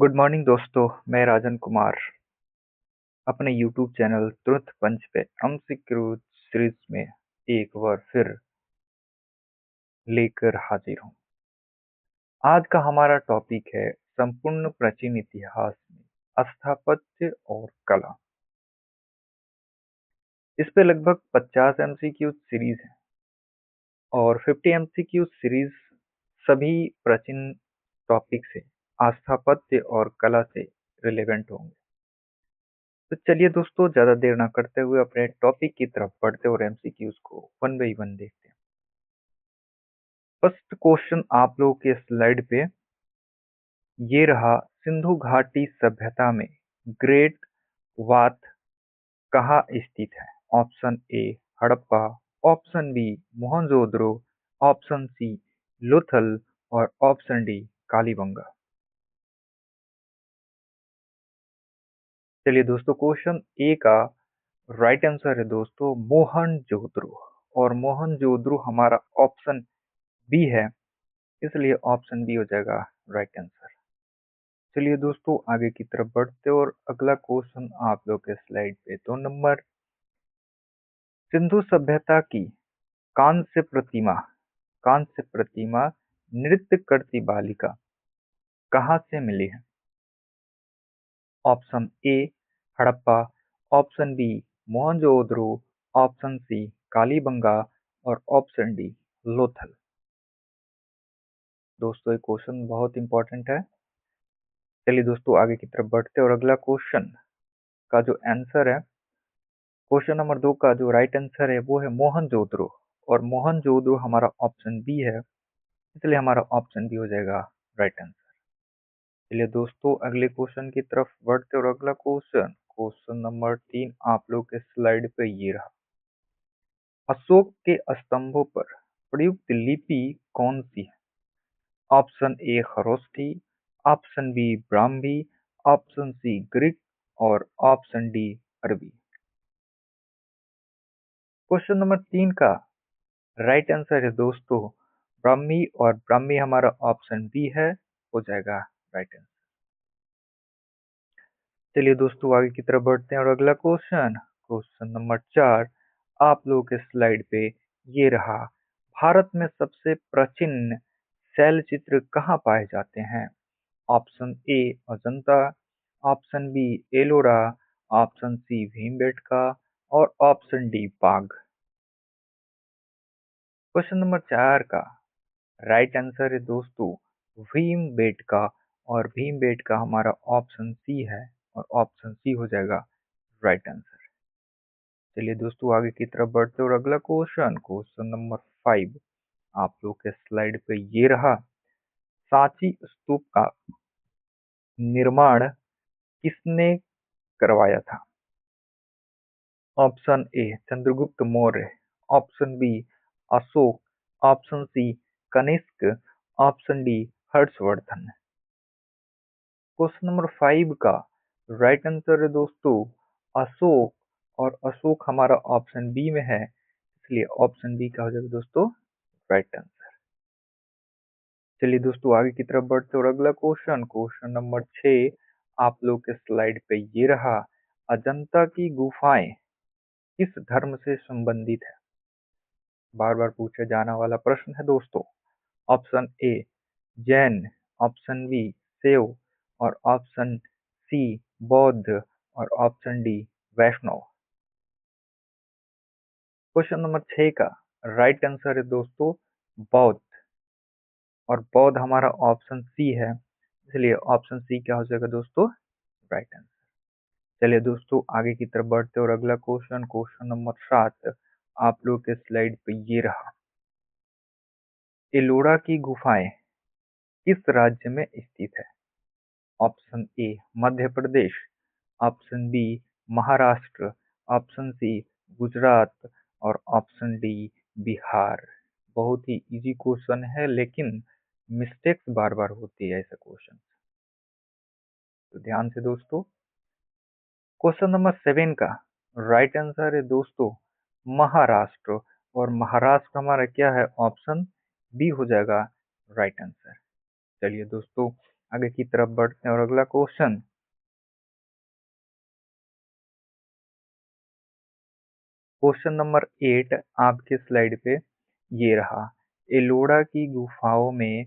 Good morning दोस्तों। मैं राजन कुमार अपने यूट्यूब चैनल तुरंत पंच पे एमसीक्यू सीरीज में एक बार फिर लेकर हाजिर हूँ। आज का हमारा टॉपिक है संपूर्ण प्राचीन इतिहास में स्थापत्य और कला। इस पे लगभग 50 एमसीक्यू सीरीज है और 50 एमसीक्यू सीरीज सभी प्राचीन टॉपिक से स्थापत्य और कला से रिलेवेंट होंगे। तो चलिए दोस्तों, ज्यादा देर ना करते हुए अपने टॉपिक की तरफ बढ़ते और एमसीक्यूज को वन बाई वन देखते हैं। फर्स्ट क्वेश्चन आप लोगों के स्लाइड पे ये रहा। सिंधु घाटी सभ्यता में ग्रेट वात कहाँ स्थित है? Option A Harappa, option B Mohenjodaro, option C Lothal और ऑप्शन डी कालीबंगा। चलिए दोस्तों, क्वेश्चन ए का राइट आंसर है दोस्तों मोहनजोदड़ो, और मोहनजोदड़ो हमारा ऑप्शन बी है, इसलिए ऑप्शन बी हो जाएगा राइट आंसर। चलिए दोस्तों, आगे की तरफ बढ़ते और अगला क्वेश्चन आप लोग के स्लाइड पे 2 नंबर। सिंधु सभ्यता की कांस्य प्रतिमा नृत्य करती बालिका कहाँ से मिली है? Option A Harappa, option B Mohenjodaro, option C Kalibanga और ऑप्शन डी लोथल। दोस्तों, ये क्वेश्चन बहुत इंपॉर्टेंट है। चलिए दोस्तों, आगे की तरफ बढ़ते और अगला क्वेश्चन का जो आंसर है, क्वेश्चन नंबर 2 का जो राइट आंसर है वो है मोहनजोदड़ो, और मोहनजोदड़ो हमारा ऑप्शन बी है, इसलिए हमारा ऑप्शन बी हो जाएगा राइट आंसर। चलिए दोस्तों, अगले क्वेश्चन की तरफ बढ़ते और अगला क्वेश्चन क्वेश्चन नंबर 3 आप लोग के स्लाइड पे ये रहा। अशोक के स्तंभों पर प्रयुक्त लिपि कौन सी है? Option A Kharoshthi, option B Brahmi, option C Greek और ऑप्शन डी अरबी। क्वेश्चन नंबर 3 का राइट आंसर है दोस्तों ब्राह्मी, और ब्राह्मी हमारा ऑप्शन बी है, हो जाएगा राइट आंसर। चलिए दोस्तों, आगे की तरफ बढ़ते हैं और अगला क्वेश्चन क्वेश्चन नंबर 4 आप लोगों के स्लाइड पे ये रहा। भारत में सबसे प्राचीन शैल चित्र कहाँ पाए जाते हैं? Option A Ajanta, option B Ellora, option C Bhimbetka और option D Bagh. Question number 4 का राइट आंसर है दोस्तों भीमबेटका, और भीमबेटका हमारा ऑप्शन सी है, और ऑप्शन सी हो जाएगा राइट आंसर। चलिए दोस्तों, आगे की तरफ बढ़ते और अगला क्वेश्चन क्वेश्चन नंबर 5 आप लोग के स्लाइड पे ये रहा। सांची स्तूप का निर्माण किसने करवाया था? Option A Chandragupta Maurya, option B Ashok, option C Kanishka, option D Harshvardhan. Question number 5 का राइट आंसर है दोस्तों अशोक, और अशोक हमारा ऑप्शन बी में है, इसलिए ऑप्शन बी का हो जाएगा दोस्तों राइट आंसर। चलिए दोस्तों, आगे की तरफ बढ़ते और अगला क्वेश्चन क्वेश्चन नंबर 6 आप लोग के स्लाइड पे ये रहा। अजंता की गुफाएं किस धर्म से संबंधित है? बार बार पूछे जाने वाला प्रश्न है दोस्तों। Option A Jain, option B Shaiva और ऑप्शन सी बौद्ध और option D Vaishnav. Question number 6 का राइट आंसर है दोस्तों बौद्ध, और बौद्ध हमारा ऑप्शन सी है, इसलिए ऑप्शन सी क्या हो जाएगा दोस्तों राइट आंसर। चलिए दोस्तों, आगे की तरफ बढ़ते और अगला क्वेश्चन क्वेश्चन नंबर 7 आप लोग के स्लाइड पे ये रहा। एलोरा की गुफाएं किस राज्य में स्थित है? Option A Madhya Pradesh, option B Maharashtra, option C Gujarat और ऑप्शन डी बिहार। बहुत ही इजी क्वेश्चन है, लेकिन मिस्टेक्स बार बार होती है ऐसे क्वेश्चन, तो ध्यान से दोस्तों। क्वेश्चन नंबर 7 का राइट आंसर है दोस्तों महाराष्ट्र, और महाराष्ट्र हमारा क्या है? ऑप्शन बी हो जाएगा राइट आंसर। चलिए दोस्तों, आगे की तरफ बढ़ते हैं और अगला क्वेश्चन, क्वेश्चन नंबर 8 आपके स्लाइड पे ये रहा। एलोरा की गुफाओं में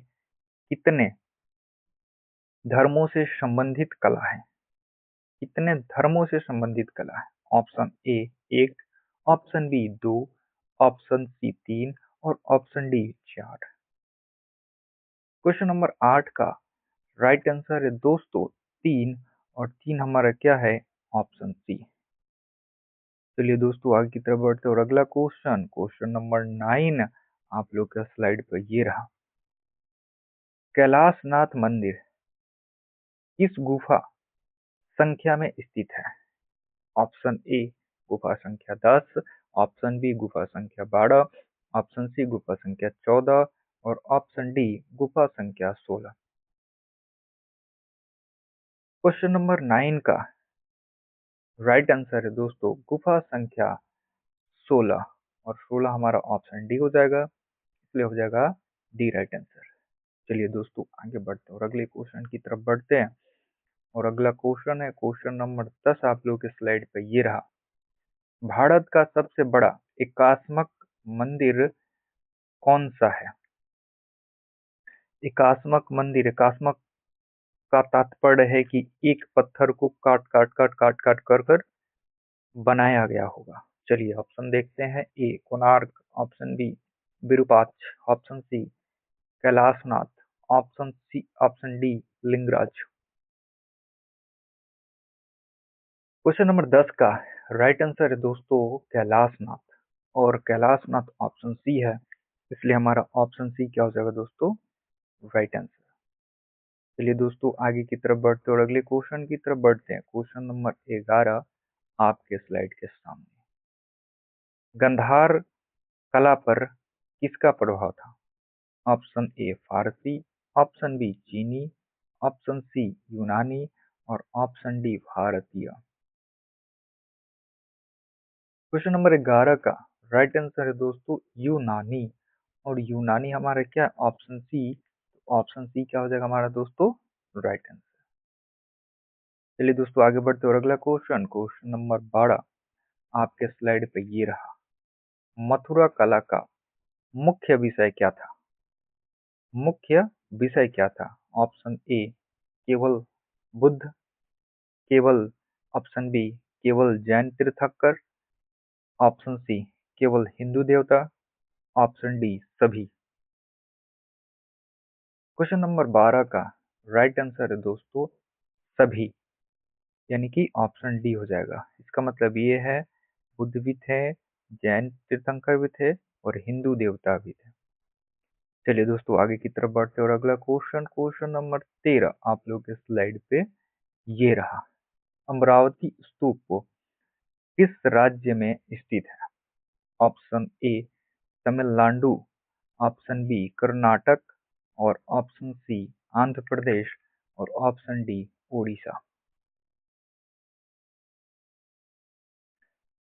कितने धर्मों से संबंधित कला है? कितने धर्मों से संबंधित कला है? Option A 1, option B 2, option C 3 और ऑप्शन डी 4। क्वेश्चन नंबर 8 का राइट आंसर है दोस्तों 3, और 3 हमारा क्या है? Option C. चलिए दोस्तों आगे की तरफ बढ़ते हैं और अगला क्वेश्चन, क्वेश्चन नंबर 9 आप लोग का स्लाइड पर ये रहा। कैलाशनाथ मंदिर किस गुफा संख्या में स्थित है? ऑप्शन ए गुफा संख्या 10, ऑप्शन बी गुफा संख्या 12, ऑप्शन सी गुफा संख्या 14 और ऑप्शन डी गुफा संख्या 16। क्वेश्चन नंबर 9 का राइट आंसर है दोस्तों गुफा संख्या 16, और 16 हमारा ऑप्शन डी हो जाएगा, इसलिए हो जाएगा डी राइट आंसर। चलिए दोस्तों आगे बढ़ते हैं और अगले क्वेश्चन की तरफ बढ़ते हैं, और अगला क्वेश्चन है क्वेश्चन नंबर 10 आप लोग के स्लाइड पे ये रहा। भारत का सबसे बड़ा एकात्मक मंदिर कौन सा है? एकात्मक मंदिर, एकात्मक का तात्पर्य है कि एक पत्थर को काट काट काट काट काट कर कर बनाया गया होगा। चलिए ऑप्शन देखते हैं। A Konark, option B Virupaksha, option C Kailasanatha, option C option D Lingaraj. Question number 10 का राइट आंसर है दोस्तों कैलाशनाथ, और कैलाशनाथ ऑप्शन सी है, इसलिए हमारा ऑप्शन सी क्या हो जाएगा दोस्तों? Right answer. चलिए दोस्तों आगे की तरफ बढ़ते हैं और अगले क्वेश्चन की तरफ बढ़ते हैं। क्वेश्चन नंबर 11 आपके स्लाइड के सामने। गंधार कला पर किसका प्रभाव था? ऑप्शन ए फारसी, ऑप्शन बी चीनी, ऑप्शन सी यूनानी और ऑप्शन डी भारतीय। क्वेश्चन नंबर 11 का राइट आंसर है दोस्तों यूनानी, और यूनानी हमारा क्या? Option C. ऑप्शन सी क्या हो जाएगा हमारा दोस्तों? Right answer. चलिए दोस्तों आगे बढ़ते और अगला क्वेश्चन, क्वेश्चन नंबर 12 आपके स्लाइड पे ये रहा। मथुरा कला का मुख्य विषय क्या था? मुख्य विषय क्या था? ऑप्शन ए केवल बुद्ध, केवल, ऑप्शन बी केवल जैन तीर्थंकर, ऑप्शन सी केवल हिंदू देवता, ऑप्शन डी सभी। क्वेश्चन नंबर 12 का राइट आंसर है दोस्तों सभी, यानी कि ऑप्शन डी हो जाएगा। इसका मतलब ये है बुद्ध भी थे, जैन तीर्थंकर भी थे और हिंदू देवता भी थे। चलिए दोस्तों आगे की तरफ बढ़ते हैं और अगला क्वेश्चन, क्वेश्चन नंबर 13 आप लोग के स्लाइड पे ये रहा। अमरावती स्तूप किस राज्य में स्थित है? Option A Tamil Nadu, option B Karnataka और ऑप्शन सी आंध्र प्रदेश और option D Orissa.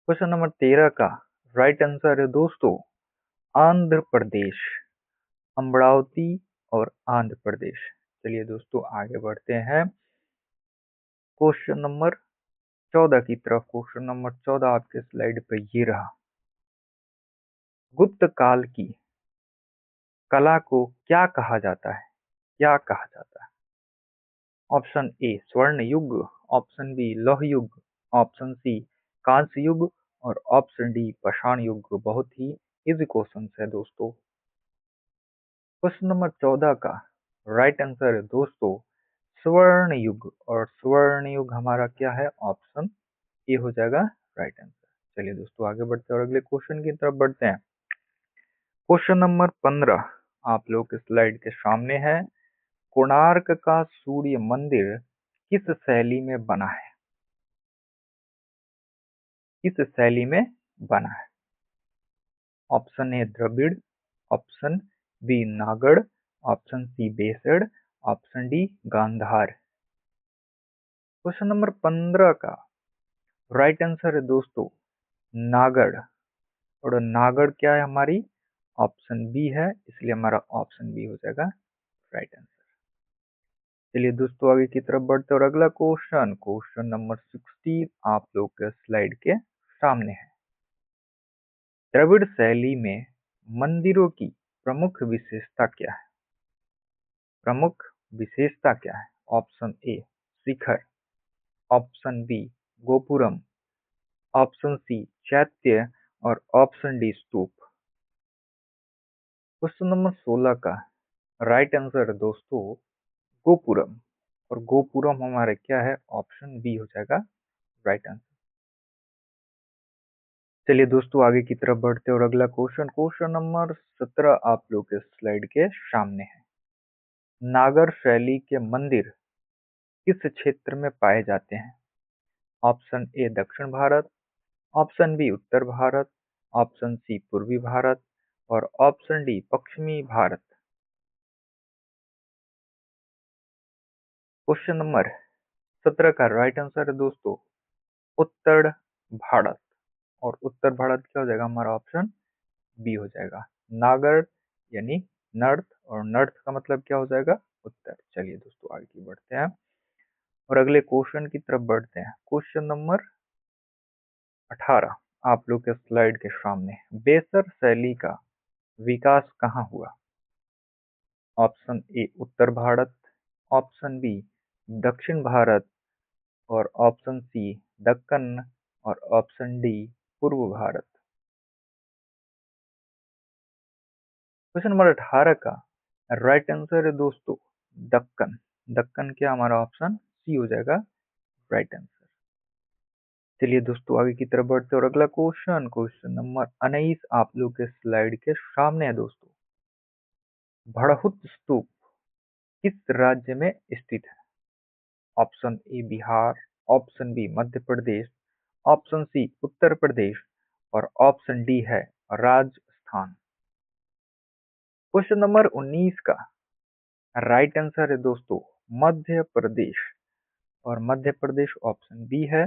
Question number 13 का राइट आंसर है दोस्तों आंध्र प्रदेश, अमरावती और आंध्र प्रदेश। चलिए दोस्तों आगे बढ़ते हैं क्वेश्चन नंबर 14 की तरफ। क्वेश्चन नंबर 14 आपके स्लाइड पे ये रहा। गुप्त काल की कला को क्या कहा जाता है? क्या कहा जाता है? ऑप्शन ए स्वर्ण युग, ऑप्शन बी लौह युग, ऑप्शन सी कांस्य युग और ऑप्शन डी पाषाण युग। बहुत ही इजी क्वेश्चन है दोस्तों। क्वेश्चन नंबर 14 का राइट आंसर है दोस्तों स्वर्ण युग, और स्वर्ण युग हमारा क्या है? ऑप्शन ए हो जाएगा राइट आंसर। चलिए दोस्तों आगे बढ़ते हैं और अगले क्वेश्चन की तरफ बढ़ते हैं। क्वेश्चन नंबर 15 आप लोग के स्लाइड के सामने है। कोणार्क का सूर्य मंदिर किस शैली में बना है? किस शैली में बना है? Option A Dravida, option B Nagara, option C Besara, option D Gandhara. Question number 15 का राइट आंसर है दोस्तों नागड़, और नागड़ क्या है हमारी? ऑप्शन बी है, इसलिए हमारा ऑप्शन बी हो जाएगा राइट आंसर। चलिए दोस्तों आगे की तरफ बढ़ते और अगला क्वेश्चन क्वेश्चन नंबर 16 आप लोग के स्लाइड के सामने है। द्रविड़ शैली में मंदिरों की प्रमुख विशेषता क्या है? प्रमुख विशेषता क्या है? Option A shikhar, option B gopuram, option C chaitya और option D stupa. Question number 16 का राइट आंसर है दोस्तों गोपुरम, और गोपुरम हमारे क्या है? ऑप्शन बी हो जाएगा राइट आंसर। चलिए दोस्तों आगे की तरफ बढ़ते और अगला क्वेश्चन क्वेश्चन नंबर 17 आप लोग के स्लाइड के सामने है। नागर शैली के मंदिर किस क्षेत्र में पाए जाते हैं? ऑप्शन ए दक्षिण भारत, ऑप्शन बी उत्तर भारत, ऑप्शन सी पूर्वी भारत और ऑप्शन डी पश्चिमी भारत। क्वेश्चन नंबर 17 का राइट आंसर है दोस्तों उत्तर भारत, और उत्तर भारत क्या हो जाएगा? हमारा ऑप्शन बी हो जाएगा नागर यानी नॉर्थ, और नॉर्थ का मतलब क्या हो जाएगा? उत्तर। चलिए दोस्तों आगे बढ़ते हैं और अगले क्वेश्चन की तरफ बढ़ते हैं। क्वेश्चन नंबर 18 आप लोग के स्लाइड के सामने। बेसर शैली का विकास कहाँ हुआ? ऑप्शन ए उत्तर भारत, ऑप्शन बी दक्षिण भारत और ऑप्शन सी दक्कन और ऑप्शन डी पूर्व भारत। क्वेश्चन नंबर 18 का राइट आंसर है दोस्तों दक्कन। दक्कन क्या हमारा ऑप्शन सी हो जाएगा राइट आंसर। चलिए दोस्तों आगे की तरफ बढ़ते और अगला क्वेश्चन क्वेश्चन नंबर 19 आप लोग के स्लाइड के सामने है दोस्तों। भड़हुत स्तूप किस राज्य में स्थित है? Option A Bihar, option B Madhya Pradesh, option C Uttar Pradesh और ऑप्शन डी है राजस्थान। क्वेश्चन नंबर 19 का राइट आंसर है दोस्तों मध्य प्रदेश, और मध्य प्रदेश ऑप्शन बी है,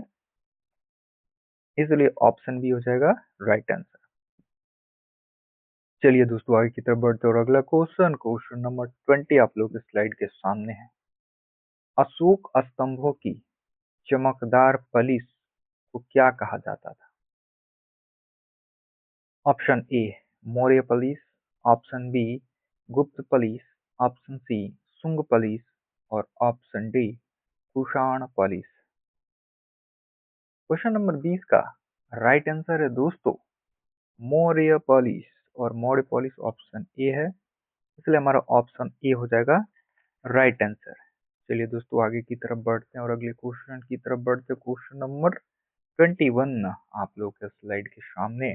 इसलिए ऑप्शन बी हो जाएगा राइट आंसर। चलिए दोस्तों आगे की तरफ बढ़ते और अगला क्वेश्चन क्वेश्चन नंबर 20 आप लोग स्लाइड के सामने है। अशोक स्तंभों की चमकदार पलिश को क्या कहा जाता था? Option A Maurya polish, option B Gupta polish, option C Shunga polish और option D Kushan polish. Question number 20 का राइट आंसर है दोस्तों मौर्य पॉलिश, और मौर्य पॉलिश ऑप्शन ए है, इसलिए हमारा ऑप्शन ए हो जाएगा राइट आंसर। चलिए दोस्तों आगे की तरफ बढ़ते हैं और अगले क्वेश्चन की तरफ बढ़ते हैं। क्वेश्चन नंबर 21 आप लोग के स्लाइड के सामने।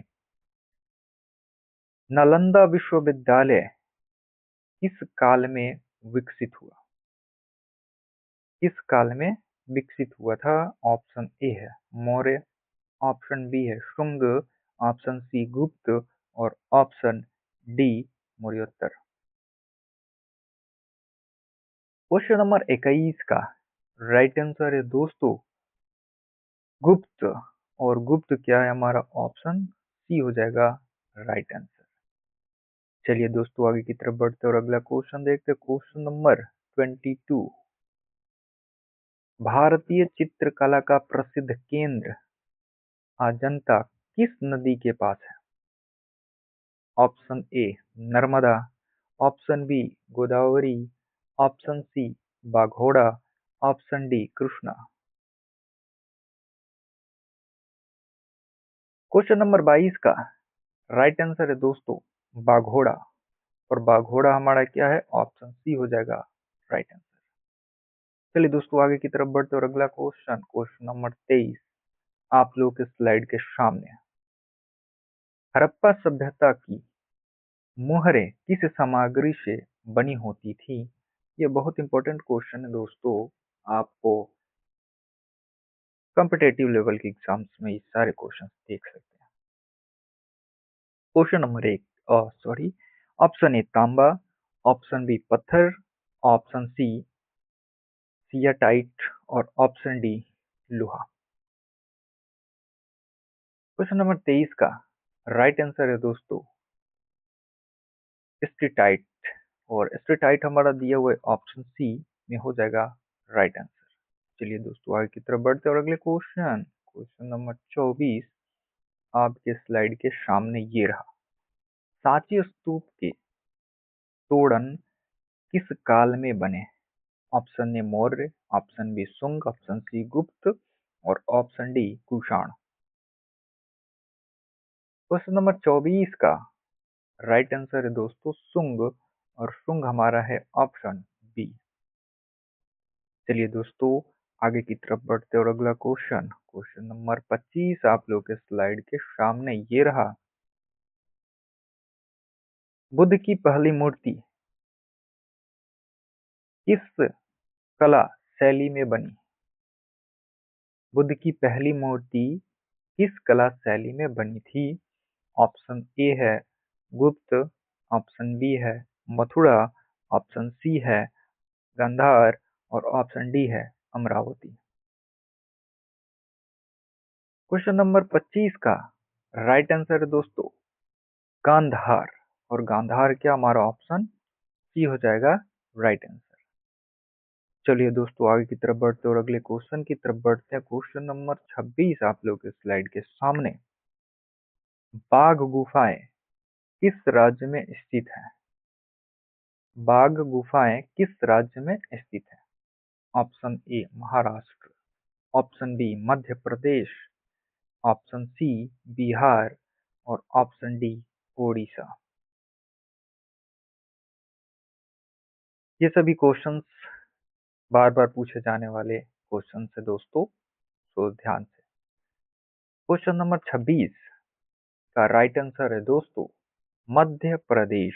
नालंदा विश्वविद्यालय किस काल में विकसित हुआ? किस काल में विकसित हुआ था? ऑप्शन ए है मौर्य, ऑप्शन बी है शुंग, ऑप्शन सी गुप्त और ऑप्शन डी मौर्योत्तर। क्वेश्चन नंबर 21 का राइट आंसर है दोस्तों गुप्त, और गुप्त क्या है? हमारा ऑप्शन सी हो जाएगा राइट आंसर। चलिए दोस्तों आगे की तरफ बढ़ते और अगला क्वेश्चन देखते हैं। Question number 22। भारतीय चित्रकला का प्रसिद्ध केंद्र अजंता किस नदी के पास है? Option A Narmada, option B Godavari, option C बाघोड़ा, option D Krishna. Question number 22 का राइट आंसर है दोस्तों बाघोड़ा, और बाघोड़ा हमारा क्या है? ऑप्शन सी हो जाएगा राइट आंसर। चलिए दोस्तों आगे की तरफ बढ़ते और अगला क्वेश्चन क्वेश्चन नंबर 23 आप लोग के स्लाइड के सामने है। हड़प्पा सभ्यता की मुहरें किस सामग्री से बनी होती थी? ये बहुत इंपॉर्टेंट क्वेश्चन है दोस्तों, आपको कॉम्पिटेटिव लेवल के एग्जाम्स में ये सारे क्वेश्चन देख सकते हैं। Question number 1 sorry option A तांबा, ऑप्शन बी पत्थर, ऑप्शन सी सियाटाइट और ऑप्शन डी लोहा। क्वेश्चन नंबर 23 का राइट आंसर है दोस्तों स्टेटाइट, और स्टेटाइट हमारा दिया हुआ है ऑप्शन सी इसमें हो जाएगा राइट आंसर। चलिए दोस्तों आगे की तरफ बढ़ते और अगले क्वेश्चन नंबर 24 आपके स्लाइड के सामने ये रहा। सांची स्तूप के तोरण किस काल में बने? Option A Maurya, option B Shunga, option C Gupta और option D Kushan. Question number 24 का राइट आंसर है दोस्तों शुंग, और शुंग हमारा है ऑप्शन बी। चलिए दोस्तों आगे की तरफ बढ़ते और अगला क्वेश्चन नंबर 25 आप लोग के स्लाइड के सामने ये रहा। बुद्ध की पहली मूर्ति किस कला शैली में बनी? बुद्ध की पहली मूर्ति किस कला शैली में बनी थी? ऑप्शन ए है गुप्त, ऑप्शन बी है मथुरा, ऑप्शन सी है गांधार और ऑप्शन डी है अमरावती। क्वेश्चन नंबर 25 का राइट आंसर है दोस्तों गांधार, और गांधार क्या हमारा ऑप्शन सी हो जाएगा राइट आंसर। चलिए दोस्तों आगे की तरफ बढ़ते और अगले क्वेश्चन की तरफ बढ़ते हैं। क्वेश्चन नंबर 26 आप लोग के स्लाइड के सामने। बाघ गुफाएं किस राज्य में स्थित है? बाघ गुफाएं किस राज्य में स्थित है? Option A Maharashtra, option B Madhya Pradesh, option C Bihar और ऑप्शन डी ओडिशा। ये सभी क्वेश्चंस बार बार पूछे जाने वाले क्वेश्चन है दोस्तों, तो ध्यान से। क्वेश्चन नंबर 26 का राइट आंसर है दोस्तों मध्य प्रदेश,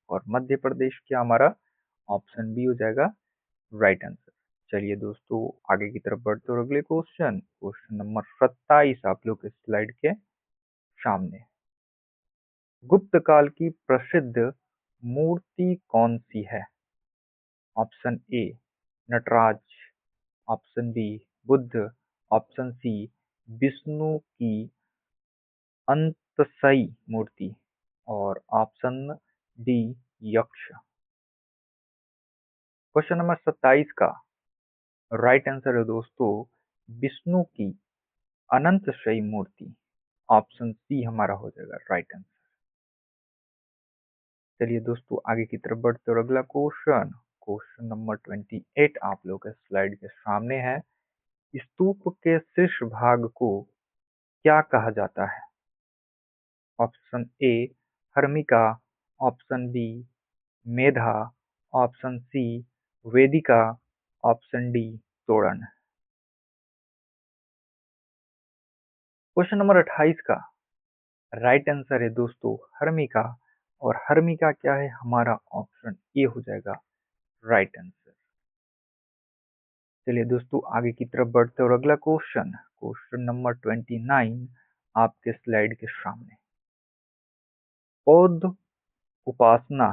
और मध्य प्रदेश क्या हमारा ऑप्शन बी हो जाएगा राइट आंसर। चलिए दोस्तों आगे की तरफ बढ़ते और अगले क्वेश्चन नंबर 27 आप लोग के स्लाइड के सामने। गुप्त काल की प्रसिद्ध मूर्ति कौन सी है? Option A Nataraj, option B Buddha, option C Vishnu की अंतसई मूर्ति और option D Yaksha. Question number 27 का राइट आंसर है दोस्तों विष्णु की अनंतशयी मूर्ति, ऑप्शन सी हमारा हो जाएगा राइट आंसर। चलिए दोस्तों आगे की तरफ बढ़ते और अगला क्वेश्चन नंबर 28 आप लोग के स्लाइड के सामने है। स्तूप के शीर्ष भाग को क्या कहा जाता है? Option A harmika, option B medha, option C vedika, option D toran. Question number 28 का राइट आंसर है दोस्तों हर्मिका, और हर्मिका क्या है हमारा ऑप्शन ए हो जाएगा राइट आंसर। चलिए दोस्तों आगे की तरफ बढ़ते और अगला क्वेश्चन नंबर 29 आपके स्लाइड के सामने। बौद्ध उपासना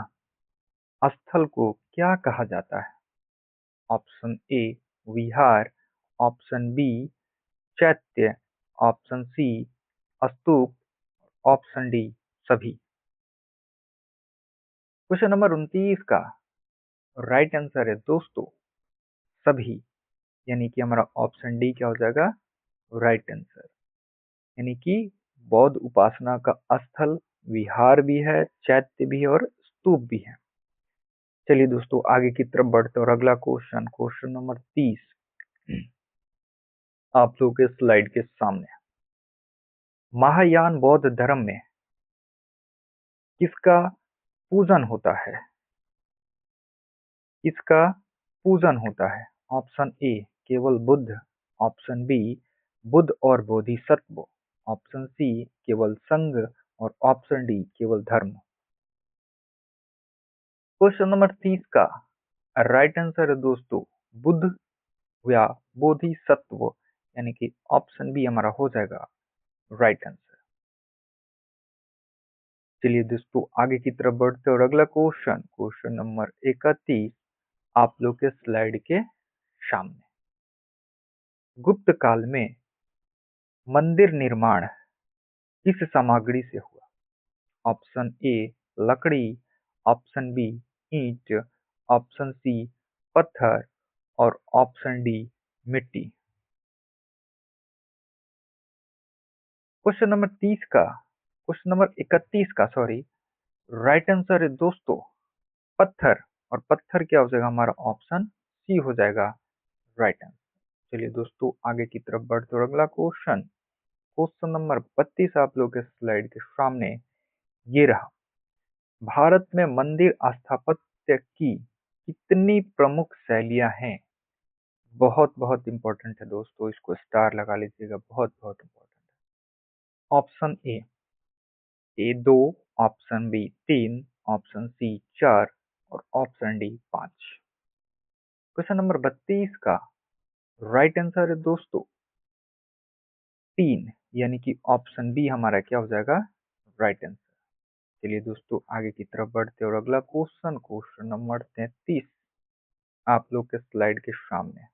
स्थल को क्या कहा जाता है? Option A vihara, option B chaitya, option C stupa, option D सभी। क्वेश्चन नंबर 29 का राइट आंसर है दोस्तों सभी, यानी कि हमारा ऑप्शन डी क्या हो जाएगा राइट आंसर। यानी कि बौद्ध उपासना का स्थल विहार भी है, चैत्य भी है और स्तूप भी है। चलिए दोस्तों आगे की तरफ बढ़ते और अगला क्वेश्चन नंबर 30 आप लोगों के स्लाइड के सामने। महायान बौद्ध धर्म में किसका पूजन होता है? किसका पूजन होता है? ऑप्शन ए केवल बुद्ध, ऑप्शन बी बुद्ध और बोधिसत्व, ऑप्शन सी केवल संघ और ऑप्शन डी केवल धर्म। क्वेश्चन नंबर 30 का राइट आंसर है दोस्तों बुद्ध या बोधिसत्व, यानी कि ऑप्शन बी हमारा हो जाएगा राइट आंसर। चलिए दोस्तों आगे की तरफ बढ़ते और अगला क्वेश्चन नंबर 31 आप लोग के स्लाइड के सामने। गुप्त काल में मंदिर निर्माण किस सामग्री से हुआ? ऑप्शन ए लकड़ी, ऑप्शन बी ईंट, ऑप्शन सी पत्थर और ऑप्शन डी मिट्टी। क्वेश्चन नंबर 31 का सॉरी राइट आंसर है दोस्तों पत्थर। और पत्थर क्या हो जाएगा हमारा ऑप्शन सी हो जाएगा राइट आंसर। चलिए दोस्तों आगे की तरफ बढ़ते और अगला क्वेश्चन क्वेश्चन नंबर 32 आप लोग के स्लाइड के सामने ये रहा। भारत में मंदिर स्थापत्य की कितनी प्रमुख शैलियां हैं? बहुत बहुत इंपॉर्टेंट है दोस्तों, इसको स्टार लगा लीजिएगा, बहुत बहुत इंपॉर्टेंट है। Option A 2, option B 3, option C 4 और ऑप्शन डी 5। क्वेश्चन नंबर 32 का राइट आंसर है दोस्तों 3, यानी कि ऑप्शन बी हमारा क्या हो जाएगा राइट आंसर। चलिए दोस्तों आगे की तरफ बढ़ते और अगला क्वेश्चन नंबर 33 आप लोग के स्लाइड के सामने।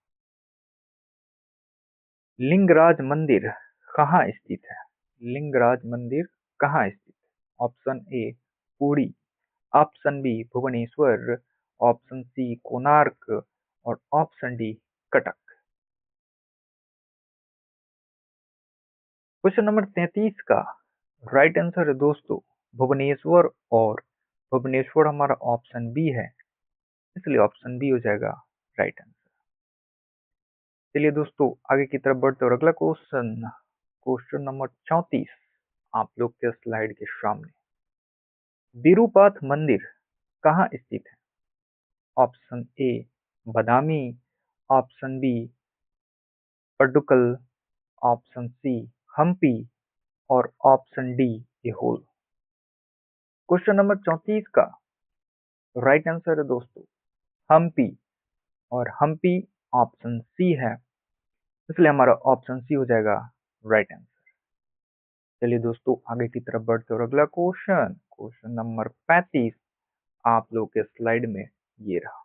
लिंगराज मंदिर कहाँ स्थित है? लिंगराज मंदिर कहाँ स्थित है? Option A Puri, option B Bhubaneswar, option C Konark और option D Cuttack. Question number 33 का राइट आंसर है दोस्तों भुवनेश्वर। और भुवनेश्वर हमारा ऑप्शन बी है, इसलिए ऑप्शन बी हो जाएगा राइट आंसर। चलिए दोस्तों आगे की तरफ बढ़ते और अगला क्वेश्चन नंबर 34 आप लोग के स्लाइड के सामने। विरूपाक्ष मंदिर कहाँ स्थित है? Option A Badami, option B Pattadakal, option C Hampi और option D Aihole. Question number 34 का राइट आंसर है दोस्तों हम्पी। और हम्पी ऑप्शन सी है, इसलिए हमारा ऑप्शन सी हो जाएगा राइट आंसर। चलिए दोस्तों आगे की तरफ बढ़ते और अगला क्वेश्चन नंबर 35 आप लोग के स्लाइड में ये रहा।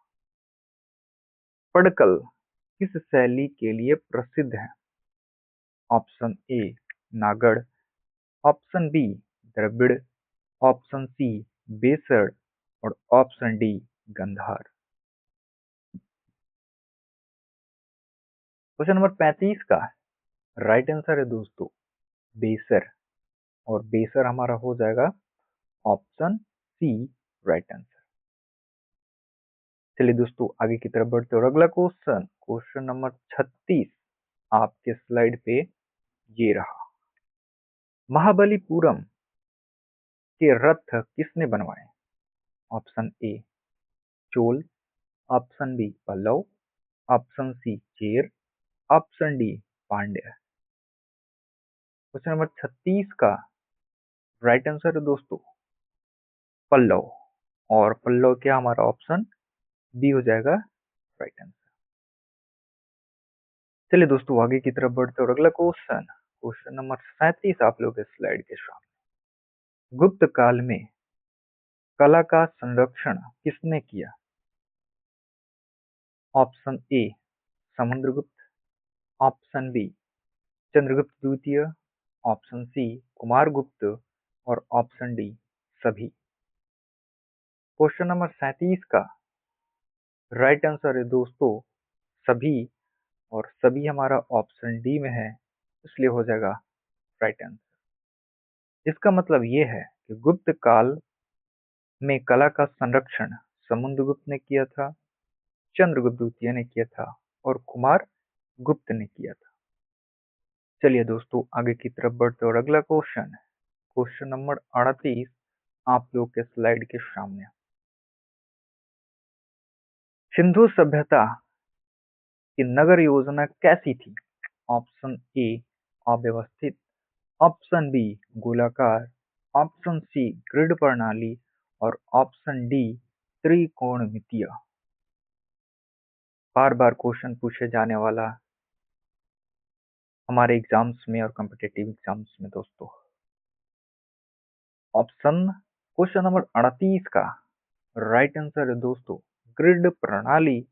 पडकल किस शैली के लिए प्रसिद्ध है? Option A Nagara, option B Dravida, option C Besara और option D Gandhara. Question number 35 का राइट आंसर है दोस्तों बेसर। और बेसर हमारा हो जाएगा ऑप्शन सी राइट आंसर। चलिए दोस्तों आगे की तरफ बढ़ते और अगला क्वेश्चन नंबर 36 आपके स्लाइड पे ये रहा। महाबलीपुरम के रथ किसने बनवाए? Option A Chola, option B Pallava, option C Chera, option D Pandya. Question number 36 का राइट आंसर है दोस्तों पल्लव। और पल्लव क्या हमारा ऑप्शन बी हो जाएगा राइट आंसर। चलिए दोस्तों आगे की तरफ बढ़ते और अगला क्वेश्चन नंबर 37 आप लोग इस स्लाइड के सामने। गुप्त काल में कला का संरक्षण किसने किया? Option A Samudragupta, option B Chandragupta द्वितीय, ऑप्शन सी कुमारगुप्त और ऑप्शन डी सभी। क्वेश्चन नंबर 37 का राइट आंसर है दोस्तों सभी। और सभी हमारा ऑप्शन डी में है, इसलिए हो जाएगा राइट आंसर। इसका मतलब ये है कि गुप्त काल में कला का संरक्षण समुद्रगुप्त ने किया था, चंद्रगुप्त द्वितीय ने किया था और कुमार गुप्त ने किया था। चलिए दोस्तों आगे की तरफ बढ़ते और अगला क्वेश्चन नंबर 38 आप लोग के स्लाइड के सामने। सिंधु सभ्यता की नगर योजना कैसी थी? ऑप्शन ए अव्यवस्थित, ऑप्शन बी गोलाकार, ऑप्शन सी ग्रिड प्रणाली और ऑप्शन डी त्रिकोणमितीय। बार बार क्वेश्चन पूछे जाने वाला हमारे एग्जाम्स में और कॉम्पिटिटिव एग्जाम्स में दोस्तों। क्वेश्चन नंबर 38 का राइट आंसर है दोस्तों ग्रिड प्रणाली।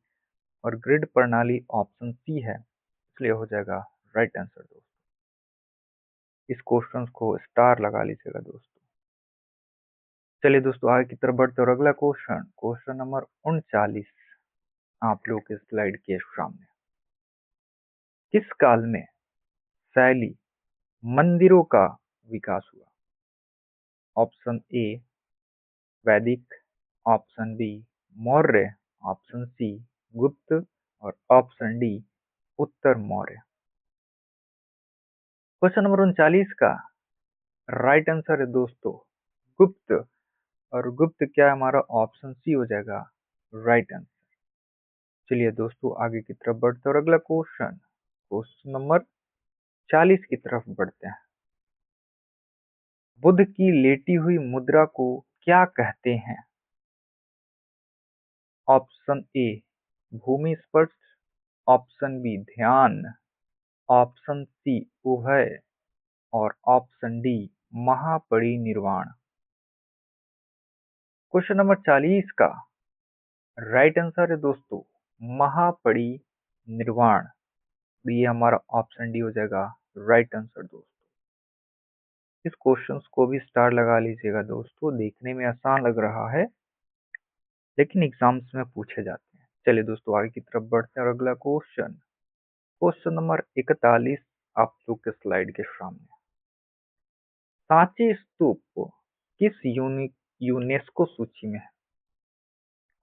और ग्रिड प्रणाली ऑप्शन सी है, इसलिए हो जाएगा राइट आंसर दोस्तों। इस क्वेश्चन को स्टार लगा लीजिएगा दोस्तों। चलिए दोस्तों आगे की तरफ बढ़ते और अगला क्वेश्चन नंबर 39 आप लोग के स्लाइड के सामने। किस काल में शैली मंदिरों का विकास हुआ? ऑप्शन ए वैदिक, option B Maurya, option C Gupta और ऑप्शन डी उत्तर मौर्य। क्वेश्चन नंबर 39 का राइट आंसर है दोस्तों गुप्त, और गुप्त क्या है हमारा? ऑप्शन सी हो जाएगा राइट आंसर। चलिए दोस्तों आगे की तरफ बढ़ते हैं और अगला क्वेश्चन, क्वेश्चन नंबर 40 की तरफ बढ़ते हैं। बुद्ध की लेटी हुई मुद्रा को क्या कहते हैं? ऑप्शन ए भूमि स्पर्श, ऑप्शन बी ध्यान, ऑप्शन सी उभय और ऑप्शन डी महापरिनिर्वाण। क्वेश्चन नंबर 40 का राइट आंसर है दोस्तों महापरिनिर्वाण। ये हमारा ऑप्शन डी हो जाएगा राइट आंसर दोस्तों। इस क्वेश्चंस को भी स्टार लगा लीजिएगा दोस्तों, देखने में आसान लग रहा है लेकिन एग्जाम्स में पूछे जाते हैं। चलिए दोस्तों आगे की तरफ बढ़ते हैं और अगला क्वेश्चन, क्वेश्चन नंबर 41 आप लोग के स्लाइड के सामने। सांची स्तूप किस यूनेस्को सूची में है?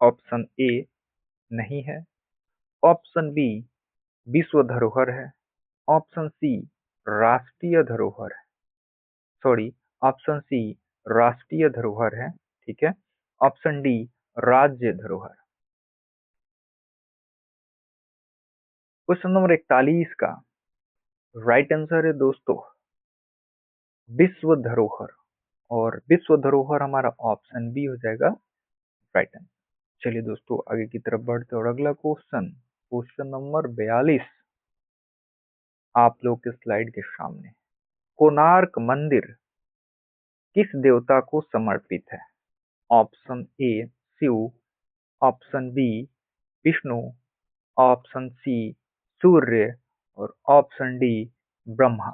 ऑप्शन ए नहीं है, ऑप्शन बी विश्व धरोहर है, ऑप्शन सी राष्ट्रीय धरोहर है, सॉरी ऑप्शन सी राष्ट्रीय धरोहर है, ठीक है, ऑप्शन डी राज्य धरोहर। क्वेश्चन नंबर 41 का राइट आंसर है दोस्तों विश्व धरोहर, और विश्व धरोहर हमारा ऑप्शन बी हो जाएगा राइट आंसर। चलिए दोस्तों आगे की तरफ बढ़ते हैं और अगला क्वेश्चन, क्वेश्चन नंबर 42 आप लोग के स्लाइड के सामने। कोणार्क मंदिर किस देवता को समर्पित है? Option A Shiva, option B Vishnu, option C Surya और option D Brahma.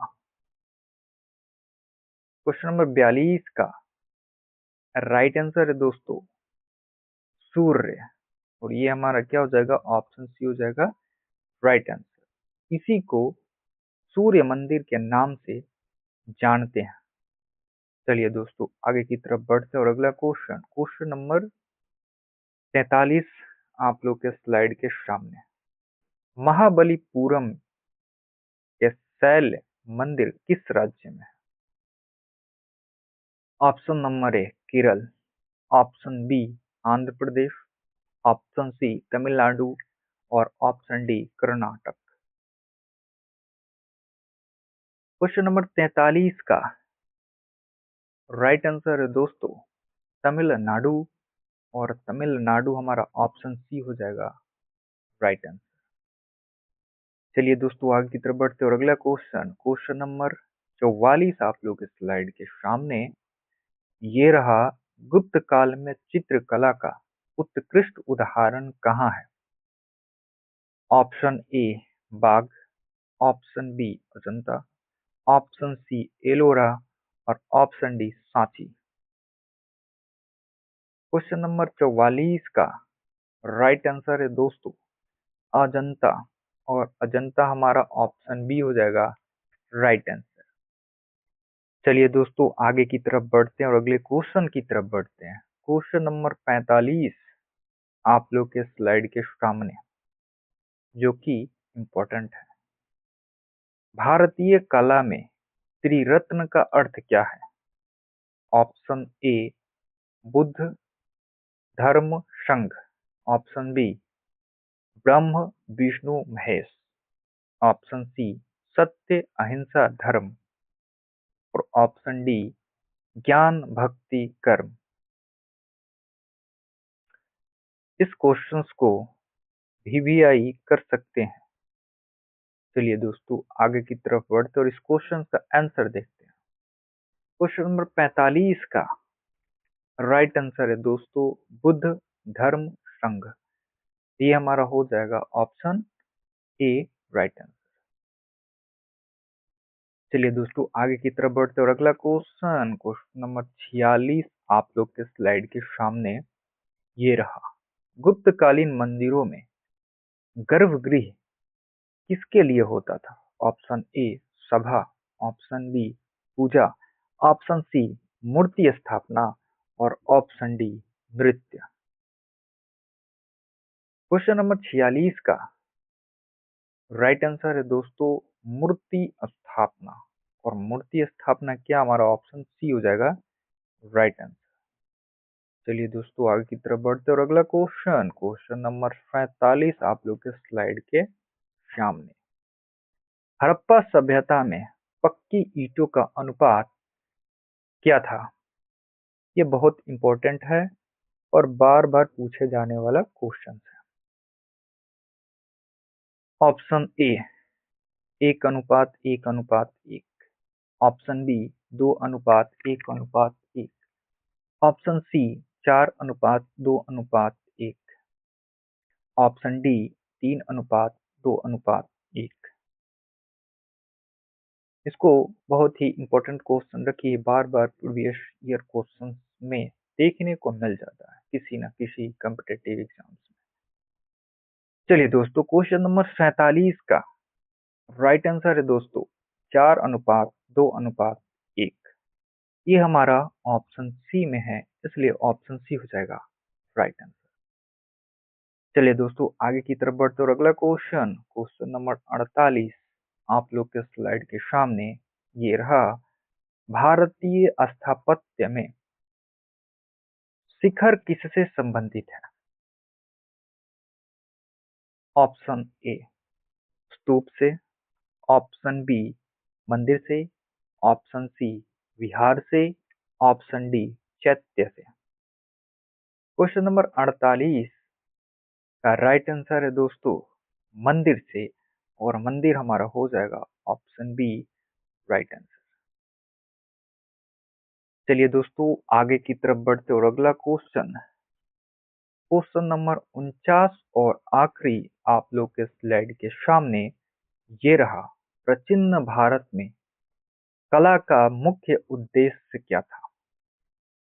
Question number 42 का राइट आंसर है दोस्तों सूर्य, और ये हमारा क्या हो जाएगा? ऑप्शन सी हो जाएगा राइट आंसर। इसी को सूर्य मंदिर के नाम से जानते हैं। चलिए दोस्तों आगे की तरफ बढ़ते हैं और अगला क्वेश्चन, क्वेश्चन नंबर 43 आप लोग के स्लाइड के सामने। महाबलीपुरम के शैल मंदिर किस राज्य में है? Option number A Kerala, option B Andhra Pradesh, option C Tamil Nadu और option D Karnataka. Question number 43 का राइट आंसर है दोस्तों तमिलनाडु, और तमिलनाडु हमारा ऑप्शन सी हो जाएगा राइट आंसर। चलिए दोस्तों आगे की तरफ बढ़ते हैं और अगला क्वेश्चन, क्वेश्चन नंबर 44 आप लोग के स्लाइड के सामने। ये रहा गुप्त काल में चित्रकला का उत्कृष्ट उदाहरण कहाँ है? Option A Bagh, option B Ajanta, option C Ellora और option D Sanchi. Question number 44 का राइट आंसर है दोस्तों अजंता, और अजंता हमारा ऑप्शन बी हो जाएगा राइट आंसर। चलिए दोस्तों आगे की तरफ बढ़ते हैं और अगले क्वेश्चन की तरफ बढ़ते हैं। क्वेश्चन नंबर 45 आप लोग के स्लाइड के सामने, जो कि इम्पोर्टेंट है। भारतीय कला में त्रिरत्न का अर्थ क्या है? ऑप्शन ए बुद्ध धर्म संघ, ऑप्शन बी ब्रह्म विष्णु महेश, ऑप्शन सी सत्य अहिंसा धर्म और ऑप्शन डी ज्ञान भक्ति कर्म। इस क्वेश्चंस को वीवीआई कर सकते हैं। चलिए दोस्तों आगे की तरफ बढ़ते और इस क्वेश्चन का आंसर देखते हैं। क्वेश्चन नंबर 45 का राइट आंसर है दोस्तों बुद्ध धर्म संघ। ये हमारा हो जाएगा ऑप्शन ए राइट आंसर। चलिए दोस्तों आगे की तरफ बढ़ते और अगला क्वेश्चन, क्वेश्चन नंबर 46 आप लोग के स्लाइड के सामने ये रहा। गुप्तकालीन मंदिरों में गर्भगृह किसके लिए होता था? ऑप्शन ए सभा, ऑप्शन बी पूजा, ऑप्शन सी मूर्ति स्थापना और ऑप्शन डी नृत्य। क्वेश्चन नंबर 46 का राइट आंसर है दोस्तों मूर्ति स्थापना। और मूर्ति स्थापना क्या, हमारा ऑप्शन सी हो जाएगा राइट आंसर। चलिए दोस्तों आगे की तरफ बढ़ते और अगला क्वेश्चन, क्वेश्चन नंबर 47 आप लोग के स्लाइड के सामने। हड़प्पा सभ्यता में पक्की ईंटों का अनुपात क्या था? ये बहुत इंपॉर्टेंट है और बार बार पूछे जाने वाला क्वेश्चन है। Option A 1:1:1, option B 2:1:1, option C 4:2:1, option D 3:2:1। इसको बहुत ही इंपॉर्टेंट क्वेश्चन रखिए, बार बार प्रीवियस ईयर क्वेश्चन में देखने को मिल जाता है किसी न किसी कॉम्पिटिटिव एग्जाम्स में। चलिए दोस्तों क्वेश्चन नंबर 47 का राइट आंसर है दोस्तों 4:2:1। ये हमारा ऑप्शन सी में है, इसलिए ऑप्शन सी हो जाएगा राइट आंसर। चलिए दोस्तों आगे की तरफ बढ़ते और अगला क्वेश्चन, क्वेश्चन नंबर 48 आप लोग के स्लाइड के सामने ये रहा। भारतीय स्थापत्य में शिखर किससे संबंधित है? ऑप्शन ए स्तूप से, ऑप्शन बी मंदिर से, ऑप्शन सी विहार से, ऑप्शन डी चैत्य से। क्वेश्चन नंबर 48 का राइट आंसर है दोस्तों मंदिर से, और मंदिर हमारा हो जाएगा ऑप्शन बी राइट आंसर। चलिए दोस्तों आगे की तरफ बढ़ते और अगला क्वेश्चन, क्वेश्चन नंबर 49 और आखिरी आप लोग के स्लाइड के सामने ये रहा। प्राचीन भारत में कला का मुख्य उद्देश्य क्या था?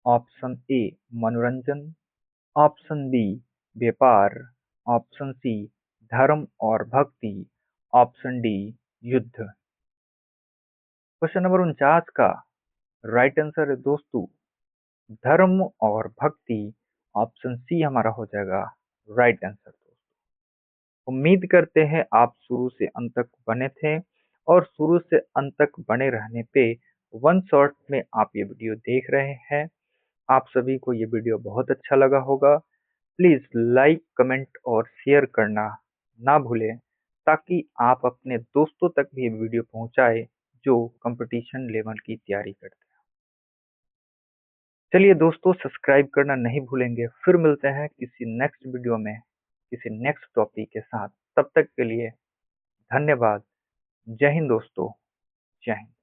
ऑप्शन ए मनोरंजन, ऑप्शन बी व्यापार, ऑप्शन सी धर्म और भक्ति, ऑप्शन डी युद्ध। क्वेश्चन नंबर 49 का राइट आंसर है दोस्तों धर्म और भक्ति, ऑप्शन सी हमारा हो जाएगा राइट आंसर। दोस्तों उम्मीद करते हैं आप शुरू से अंत तक बने थे, और शुरू से अंत तक बने रहने पे वन शॉट में आप ये वीडियो देख रहे हैं। आप सभी को ये वीडियो बहुत अच्छा लगा होगा। प्लीज लाइक कमेंट और शेयर करना ना भूलें, ताकि आप अपने दोस्तों तक भी ये वीडियो पहुंचाए जो कंपटीशन लेवल की तैयारी करते हैं। चलिए दोस्तों सब्सक्राइब करना नहीं भूलेंगे। फिर मिलते हैं किसी नेक्स्ट वीडियो में किसी नेक्स्ट टॉपिक के साथ। तब तक के लिए धन्यवाद। जय हिंद दोस्तों, जय हिंद।